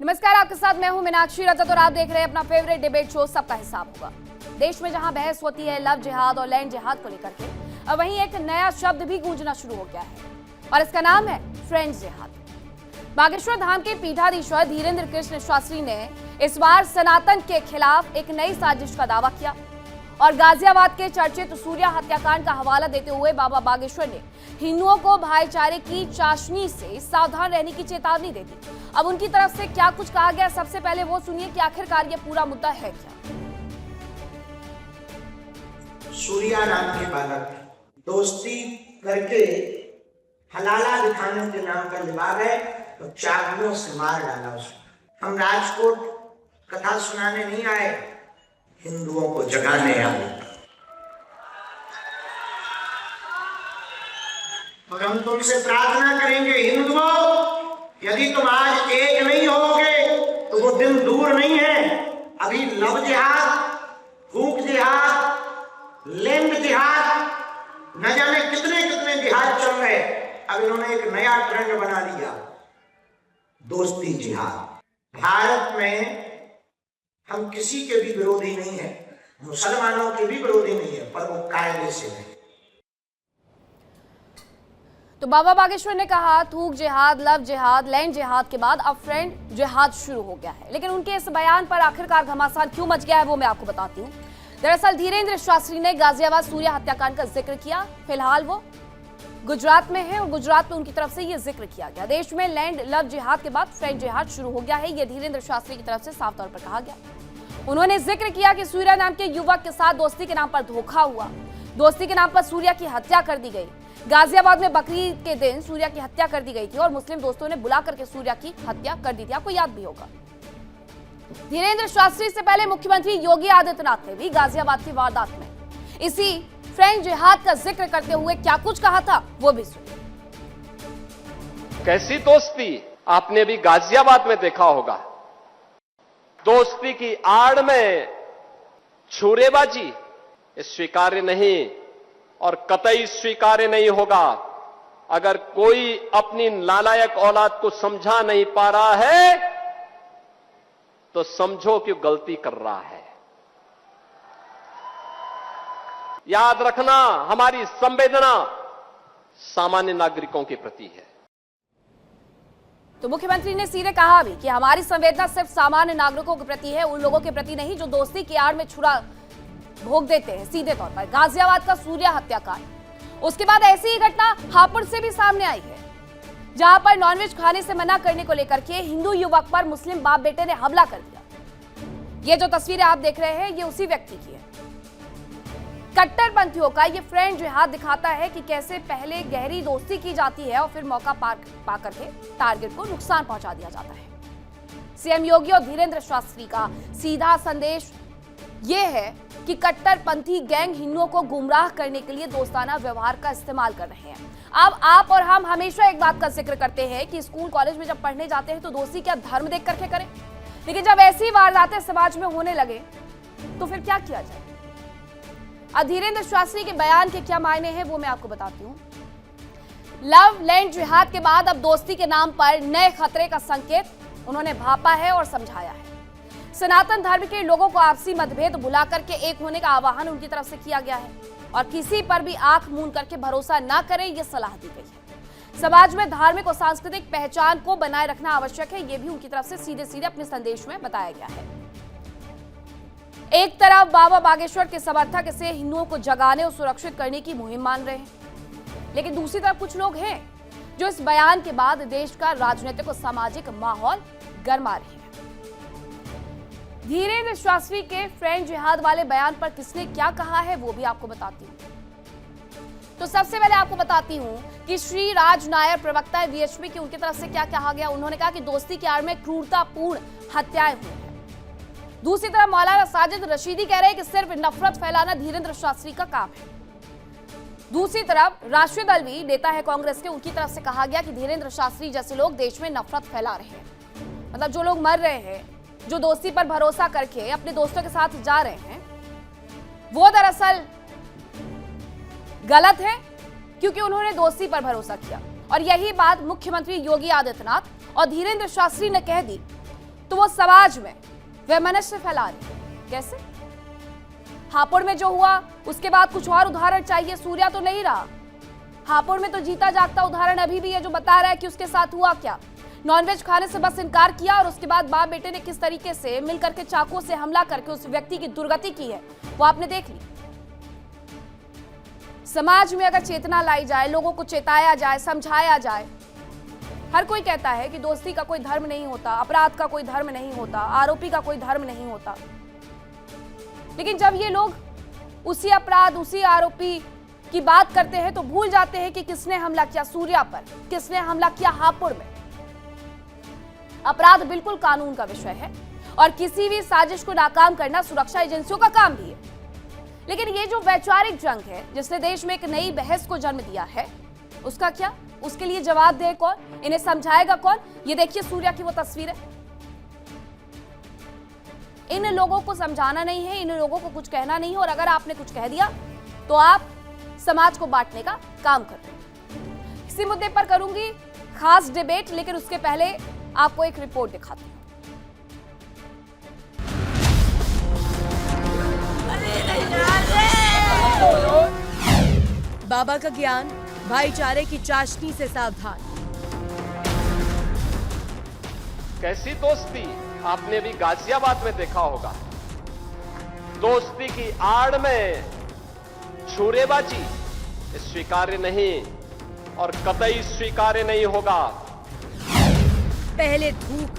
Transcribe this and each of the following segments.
नमस्कार, आपके साथ मैं हूं मीनाक्षी रजत और आप देख रहे हैं अपना फेवरेट डिबेट शो सबका हिसाब होगा। देश में जहां बहस होती है लव जिहाद और लैंड जिहाद को लेकर के, अब वहीं एक नया शब्द भी गूंजना शुरू हो गया है और इसका नाम है फ्रेंड जिहाद। बागेश्वर धाम के पीठाधीश्वर धीरेन्द्र कृष्ण शास्त्री ने इस बार सनातन के खिलाफ एक नई साजिश का दावा किया और गाजियाबाद के चर्चित सूर्या हत्याकांड का हवाला देते हुए बाबा बागेश्वर ने हिंदुओं को भाईचारे की चाशनी से सावधान रहने की चेतावनी दे दी। अब उनकी तरफ से क्या कुछ कहा गया, सबसे पहले वो सुनिए कि आखिरकार ये पूरा मुद्दा है क्या। सूर्या नाम के बालक दोस्ती करके हलाला दिखाने के नाम पर विवाद है तो चाबियों से मार डाला उसको। हम राजकोट कथा सुनाने नहीं आए, हिंदुओं को जगाने आए। और हम तुमसे प्रार्थना करेंगे हिंदुओं, यदि तुम आज एक नहीं होगे तो वो दिन दूर नहीं है। अभी लव जिहाद, भूख जिहाद, लैंड जिहाद, न जाने कितने कितने जिहाद चल रहे। अब इन्होंने एक नया ट्रेंड बना लिया, दोस्ती जिहाद। भारत में हम किसी के भी विरोधी नहीं है, मुसलमानों के भी विरोधी नहीं है, पर वो कायदे से नहीं। तो बाबा बागेश्वर ने कहा थूक जिहाद, लव जिहाद, लैंड जिहाद के बाद अब फ्रेंड जिहाद शुरू हो गया है। लेकिन उनके इस बयान पर आखिरकार घमासान क्यों मच गया है वो मैं आपको बताती हूँ। दरअसल धीरेन्द्र शास्त्री ने गाजियाबाद सूर्या हत्याकांड का जिक्र किया। फिलहाल वो गुजरात में है और गुजरात में उनकी तरफ से ये जिक्र किया गया। देश में लैंड लव जिहाद के बाद फ्रेंड जिहाद शुरू हो गया है, ये धीरेन्द्र शास्त्री की तरफ से साफ तौर पर कहा गया। उन्होंने जिक्र किया कि सूर्या नाम के युवक के साथ दोस्ती के नाम पर धोखा हुआ, दोस्ती के नाम पर सूर्या की हत्या कर दी गई। गाजियाबाद में बकरीद के दिन सूर्या की हत्या कर दी गई थी और मुस्लिम दोस्तों ने बुला करके सूर्या की हत्या कर दी थी, आपको याद भी होगा। धीरेन्द्र शास्त्री से पहले मुख्यमंत्री योगी आदित्यनाथ ने भी गाजियाबाद की वारदात में इसी फ्रेंड जिहाद का जिक्र करते हुए क्या कुछ कहा था वो भी सुनिए। कैसी दोस्ती आपने भी गाजियाबाद में देखा होगा। दोस्ती की आड़ में छुरेबाजी स्वीकार्य नहीं और कतई स्वीकार्य नहीं होगा। अगर कोई अपनी नालायक औलाद को समझा नहीं पा रहा है तो समझो कि गलती कर रहा है। याद रखना, हमारी संवेदना सामान्य नागरिकों के प्रति है। तो मुख्यमंत्री ने सीधे कहा भी कि हमारी संवेदना सिर्फ सामान्य नागरिकों के प्रति है, उन लोगों के प्रति नहीं जो दोस्ती की आड़ में छुरा भोग देते हैं। सीधे तौर पर गाजियाबाद का सूर्या हत्याकांड, उसके बाद ऐसी ही घटना हापुड़ से भी सामने आई है, जहां पर नॉनवेज खाने से मना करने को लेकर के हिंदू युवक पर मुस्लिम बाप बेटे ने हमला कर दिया। ये जो तस्वीरें आप देख रहे हैं ये उसी व्यक्ति की है। कट्टरपंथियों का ये फ्रेंड जिहाद दिखाता है कि कैसे पहले गहरी दोस्ती की जाती है और फिर मौका पा करके टारगेट को नुकसान पहुंचा दिया जाता है। सीएम योगी और धीरेन्द्र शास्त्री का सीधा संदेश ये है कि कट्टरपंथी गैंग हिंदुओं को गुमराह करने के लिए दोस्ताना व्यवहार का इस्तेमाल कर रहे हैं। अब आप और हम हमेशा एक बात का जिक्र करते हैं कि स्कूल कॉलेज में जब पढ़ने जाते हैं तो दोस्ती क्या धर्म देख करके करें, लेकिन जब ऐसी वारदातें समाज में होने लगे तो फिर क्या किया जाए। अब धीरेन्द्र शास्त्री के बयान के क्या मायने हैं वो मैं आपको बताती हूँ। लव लैंड जिहाद के बाद अब दोस्ती के नाम पर नए खतरे का संकेत उन्होंने भापा है और समझाया है। सनातन धर्म के लोगों को आपसी मतभेद भुला करके एक होने का आह्वान उनकी तरफ से किया गया है और किसी पर भी आंख मूंद करके भरोसा ना करें ये सलाह दी गई है। समाज में धार्मिक और सांस्कृतिक पहचान को बनाए रखना आवश्यक है, ये भी उनकी तरफ से सीधे सीधे अपने संदेश में बताया गया है। एक तरफ बाबा बागेश्वर के समर्थक इसे हिंदुओं को जगाने और सुरक्षित करने की मुहिम मान रहे हैं, लेकिन दूसरी तरफ कुछ लोग हैं जो इस बयान के बाद देश का राजनीतिक और सामाजिक माहौल गरमा रहे हैं। धीरेन्द्र शास्त्री के फ्रेंड जिहाद वाले बयान पर किसने क्या कहा है वो भी आपको बताती हूँ। तो सबसे पहले आपको बताती हूँ कि श्री राज नायर प्रवक्ता वीएचपी की उनकी तरफ से क्या कहा गया। उन्होंने कहा कि दोस्ती की आड़ में क्रूरतापूर्ण हत्याएं हुई हैं। दूसरी तरफ मौलाना साजिद रशीदी कह रहे हैं कि सिर्फ नफरत फैलाना धीरेन्द्र शास्त्री का काम है। दूसरी तरफ राष्ट्रीय दल भी नेता है कांग्रेस के, उनकी तरफ से कहा गया कि धीरेन्द्र शास्त्री जैसे लोग देश में नफरत फैला रहे हैं। मतलब जो लोग मर रहे हैं, जो दोस्ती पर भरोसा करके अपने दोस्तों के साथ जा रहे हैं, वो दरअसल गलत है क्योंकि उन्होंने दोस्ती पर भरोसा किया। और यही बात मुख्यमंत्री योगी आदित्यनाथ और धीरेन्द्र शास्त्री ने कह दी तो वो समाज में वैमनस्य फैला रहे हैं। कैसे? हापुड़ में जो हुआ उसके बाद कुछ और उदाहरण चाहिए? सूर्या तो नहीं रहा। हापुड़ में तो जीता जागता उदाहरण अभी भी है जो बता रहा है कि उसके साथ हुआ क्या। नॉनवेज खाने से बस इनकार किया और उसके बाद बाप बेटे ने किस तरीके से मिलकर के चाकुओं से हमला करके उस व्यक्ति की दुर्गति की है वो आपने देख ली। समाज में अगर चेतना लाई जाए, लोगों को चेताया जाए, समझाया जाए। हर कोई कहता है कि दोस्ती का कोई धर्म नहीं होता, अपराध का कोई धर्म नहीं होता, आरोपी का कोई धर्म नहीं होता। लेकिन जब ये लोग उसी अपराध, उसी आरोपी की बात करते हैं तो भूल जाते हैं कि किसने हमला किया सूर्या पर, किसने हमला किया हापुड़ में। अपराध बिल्कुल कानून का विषय है और किसी भी साजिश को नाकाम करना सुरक्षा एजेंसियों का काम भी है। लेकिन ये जो वैचारिक जंग है जिसने देश में एक नई बहस को जन्म दिया है, उसका क्या? उसके लिए जवाब दे कौन? इन्हें समझाएगा कौन? ये देखिए सूर्या की वो तस्वीरें। इन लोगों को समझाना नहीं है, इन लोगों को कुछ कहना नहीं है, और अगर आपने कुछ कह दिया तो आप समाज को बांटने का काम कर रहे हैं। इसी मुद्दे पर करूंगी खास डिबेट, लेकिन उसके पहले आपको एक रिपोर्ट दिखाती हूं। बाबा का ज्ञान, भाईचारे की चाशनी से सावधान। कैसी दोस्ती आपने भी गाजियाबाद में देखा होगा। दोस्ती की आड़ में छुरेबाजी स्वीकार्य नहीं और कतई स्वीकार्य नहीं होगा। पहले धूप,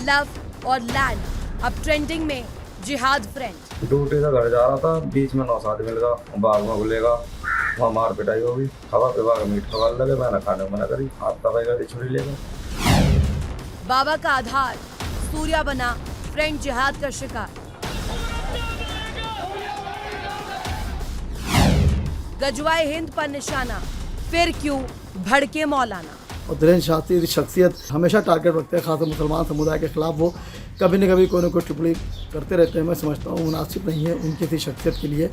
लव और लैंड, अब ट्रेंडिंग में जिहाद फ्रेंड। ड्यूटी से घर जा रहा था, बीच में 9-7 मिल गया, बाग में खुलेगा, वहाँ मार पिटाई होगी, खबर पे बाग मीट खबर लगे, मैंने खाने मना करी, हाथ दबाई गई, छुरी ले गए। बाबा का आधार, सूर्या बना फ्रेंड जिहाद का शिकार। गजवाए हिंद पर निशाना, फिर क्यों भड़के मौलाना। और धीरेन्द्र शास्त्री की शख्सियत हमेशा टारगेट रखते हैं, खासकर मुसलमान समुदाय के खिलाफ। वो कभी न कभी कोई न कोई टिप्पणी करते रहते हैं। मैं समझता हूँ मुनासिब नहीं है उनकी इसी शख्सियत के लिए।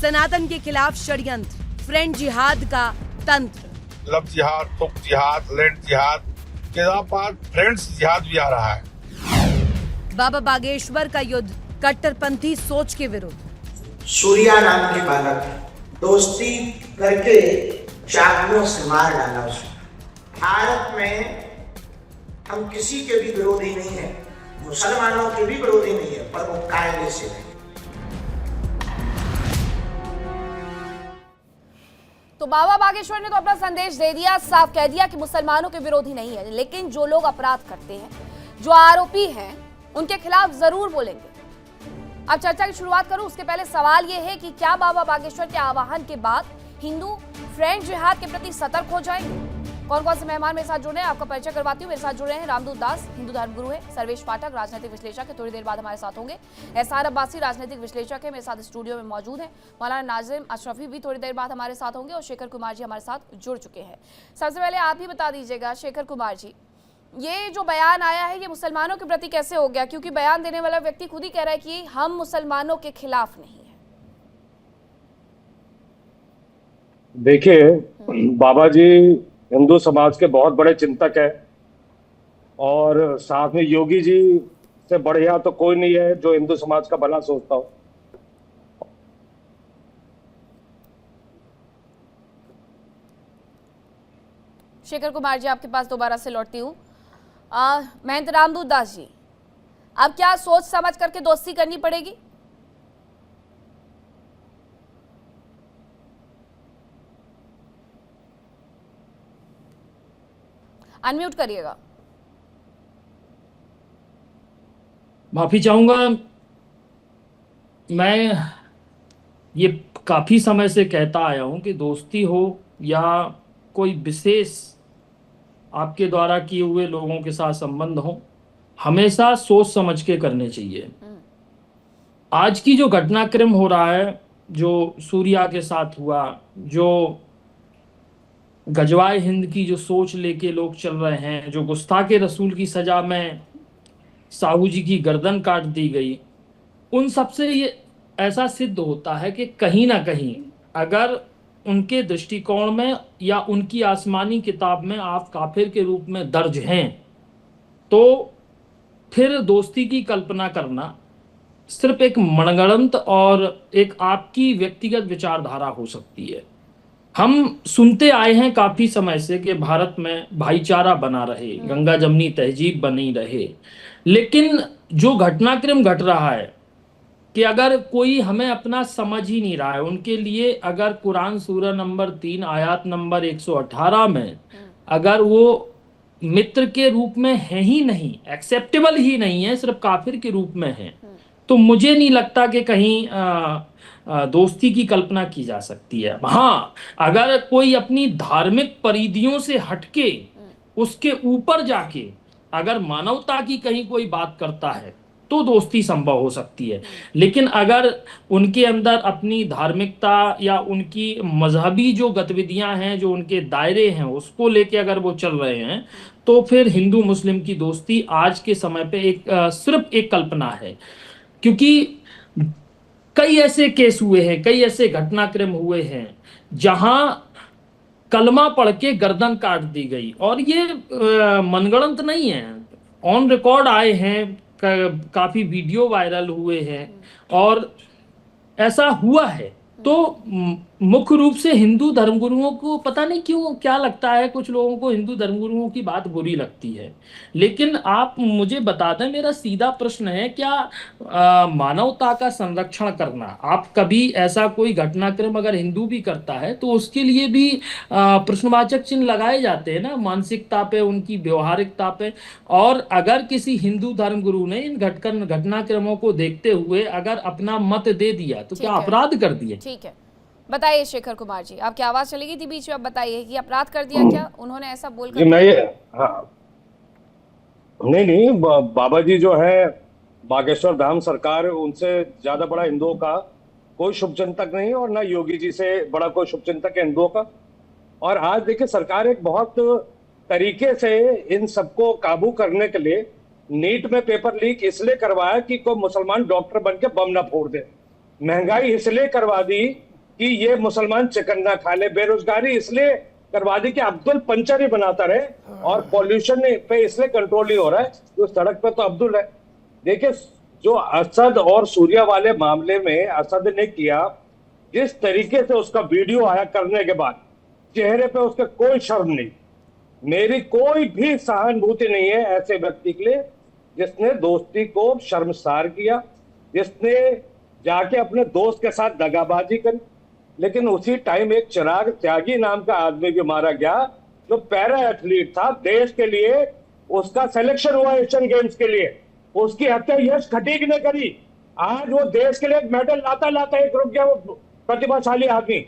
सनातन के खिलाफ षड्यंत्र, फ्रेंड जिहाद का तंत्र। लव जिहाद, तुक जिहाद, लैंड जिहाद के बाद फ्रेंड्स जिहाद भी आ रहा है। बाबा बागेश्वर का युद्ध कट्टरपंथी सोच के विरुद्ध। सूर्या नाम के बालक दोस्ती करके चाकुओं से मार डाला उसको। भारत में हम किसी के भी विरोधी नहीं है, मुसलमानों के भी विरोधी नहीं है, पर वो कायदे से नहीं। तो बाबा बागेश्वर ने तो अपना संदेश दे दिया, साफ कह दिया कि मुसलमानों के विरोधी नहीं है, लेकिन जो लोग अपराध करते हैं, जो आरोपी हैं, उनके खिलाफ जरूर बोलेंगे। अब चर्चा की शुरुआत करूं उसके पहले सवाल यह है कि क्या बाबा बागेश्वर के आह्वान के बाद हिंदू फ्रेंड जिहाद के प्रति सतर्क हो जाएंगे? कौन कौन से मेहमान मेरे साथ जुड़े हैं आपका परिचय करवाती हूँ। मेरे साथ जुड़े हैं रामदूत दास, हिंदू धर्मगुरु है, सर्वेश पाठक, राजनीतिक विश्लेषक है, थोड़ी देर बाद हमारे साथ होंगे। एसआर अब्बासी, राजनीतिक विश्लेषक है, मेरे साथ स्टूडियो में मौजूद है। मौलाना नाजिम अशरफी भी थोड़ी देर बाद हमारे साथ होंगे और शेखर कुमार जी हमारे साथ जुड़ चुके हैं। सबसे पहले आप ही बता दीजिएगा शेखर कुमार जी, ये जो बयान आया है ये मुसलमानों के प्रति कैसे हो गया? क्योंकि बयान देने वाला व्यक्ति खुद ही कह रहा है कि हम मुसलमानों के खिलाफ नहीं है। देखिए, बाबा जी हिंदू समाज के बहुत बड़े चिंतक है और साथ में योगी जी से बढ़िया तो कोई नहीं है जो हिंदू समाज का भला सोचता हो। शेखर कुमार जी आपके पास दोबारा से लौटती हूँ। महंत रामदूत दास जी, अब क्या सोच समझ करके दोस्ती करनी पड़ेगी? अनम्यूट करिएगा। माफी चाहूंगा, मैं ये काफी समय से कहता आया हूं कि दोस्ती हो या कोई विशेष आपके द्वारा किए हुए लोगों के साथ संबंध हो, हमेशा सोच समझ के करने चाहिए। आज की जो घटनाक्रम हो रहा है, जो सूर्या के साथ हुआ, जो गजवाए हिंद की जो सोच लेके लोग चल रहे हैं, जो गुस्ताखे रसूल की सजा में साहू जी की गर्दन काट दी गई, उन सब से ये ऐसा सिद्ध होता है कि कहीं ना कहीं अगर उनके दृष्टिकोण में या उनकी आसमानी किताब में आप काफिर के रूप में दर्ज हैं, तो फिर दोस्ती की कल्पना करना सिर्फ एक मनगढ़ंत और एक आपकी व्यक्तिगत विचारधारा हो सकती है। हम सुनते आए हैं काफी समय से कि भारत में भाईचारा बना रहे, गंगा जमनी तहजीब बनी रहे, लेकिन जो घटनाक्रम घट रहा है कि अगर कोई हमें अपना समझ ही नहीं रहा है, उनके लिए अगर कुरान सूरा नंबर 3 आयत नंबर 118 में अगर वो मित्र के रूप में है ही नहीं, एक्सेप्टेबल ही नहीं है, सिर्फ काफिर के रूप में है, तो मुझे नहीं लगता कि कहीं दोस्ती की कल्पना की जा सकती है। हाँ, अगर कोई अपनी धार्मिक परिधियों से हटके उसके ऊपर जाके अगर मानवता की कहीं कोई बात करता है तो दोस्ती संभव हो सकती है, लेकिन अगर उनके अंदर अपनी धार्मिकता या उनकी मजहबी जो गतिविधियां हैं, जो उनके दायरे हैं, उसको लेके अगर वो चल रहे हैं, तो फिर हिंदू मुस्लिम की दोस्ती आज के समय पे सिर्फ एक कल्पना है। क्योंकि कई ऐसे केस हुए हैं, कई ऐसे घटनाक्रम हुए हैं जहां कलमा पढ़ के गर्दन काट दी गई, और ये मनगढ़ंत नहीं है, ऑन रिकॉर्ड आए हैं, काफी वीडियो वायरल हुए हैं और ऐसा हुआ है। तो मुख्य रूप से हिंदू धर्मगुरुओं को पता नहीं क्यों क्या लगता है, कुछ लोगों को हिंदू धर्मगुरुओं की बात बुरी लगती है, लेकिन आप मुझे बता दें, मेरा सीधा प्रश्न है, क्या मानवता का संरक्षण करना, आप कभी ऐसा कोई घटनाक्रम अगर हिंदू भी करता है तो उसके लिए भी प्रश्नवाचक चिन्ह लगाए जाते हैं ना, मानसिकता पे, उनकी व्यवहारिकता पे। और अगर किसी हिंदू धर्मगुरु ने इन घटनाक्रमों को देखते हुए अगर अपना मत दे दिया तो क्या अपराध कर दिए? ठीक है, बताइए शेखर कुमार जी, आपकी आवाज चली गई थी बीच में, आप बताइए कि अपराध कर दिया क्या उन्होंने ऐसा बोलकर? नहीं, बाबा जी जो है बागेश्वर धाम सरकार, उनसे ज्यादा बड़ा हिंदुओं का कोई शुभचिंतक नहीं, और ना योगी जी से बड़ा कोई शुभचिंतक है हिंदुओं का। और आज देखिए, सरकार एक बहुत तरीके से इन सबको काबू करने के लिए नीट में पेपर लीक इसलिए करवाया कि कोई मुसलमान डॉक्टर बन के बम ना फोड़ दे, महंगाई इसलिए करवा दी कि ये मुसलमान चिकन ना खा ले, बेरोजगारी इसलिए करवा दी कि अब्दुल पंचर ही बनाता रहे, और पॉल्यूशन पे इसलिए कंट्रोल नहीं हो रहा है, तो सड़क पे तो अब्दुल है। देखिए, जो असद और सूर्या वाले मामले में असद ने किया, जिस तरीके से उसका वीडियो आया करने के बाद, चेहरे पे उसके कोई शर्म नहीं, मेरी कोई भी सहानुभूति नहीं है ऐसे व्यक्ति के लिए जिसने दोस्ती को शर्मसार किया, जिसने जाके अपने दोस्त के साथ दगाबाजी करी। लेकिन उसी टाइम एक चिराग त्यागी नाम का आदमी भी मारा गया, जो पैरा एथलीट था, देश के लिए उसका सिलेक्शन हुआ एशियन गेम्स के लिए, उसकी हत्या यश खटीक ने करी। आज वो देश के लिए एक मेडल लाता एक रुक गया वो प्रतिभाशाली आदमी।